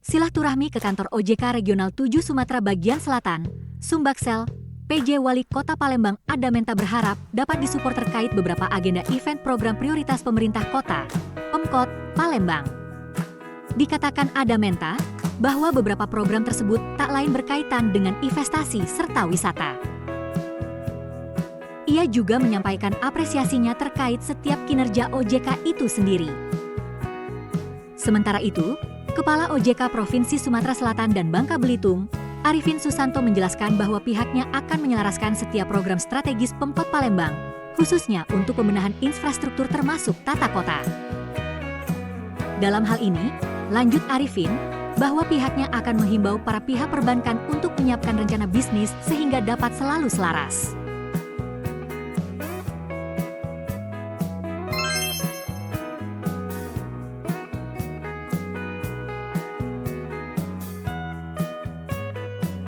Silaturahmi ke kantor OJK Regional 7 Sumatera Bagian Selatan, Sumbaksel, PJ Wali Kota Palembang Adamenta berharap dapat disupport terkait beberapa agenda event program prioritas pemerintah kota, Pemkot, Palembang. Dikatakan Adamenta bahwa beberapa program tersebut tak lain berkaitan dengan investasi serta wisata. Ia juga menyampaikan apresiasinya terkait setiap kinerja OJK itu sendiri. Sementara itu, Kepala OJK Provinsi Sumatera Selatan dan Bangka Belitung, Arifin Susanto menjelaskan bahwa pihaknya akan menyelaraskan setiap program strategis Pemkot Palembang, khususnya untuk pembenahan infrastruktur termasuk tata kota. Dalam hal ini, lanjut Arifin, bahwa pihaknya akan menghimbau para pihak perbankan untuk menyiapkan rencana bisnis sehingga dapat selalu selaras.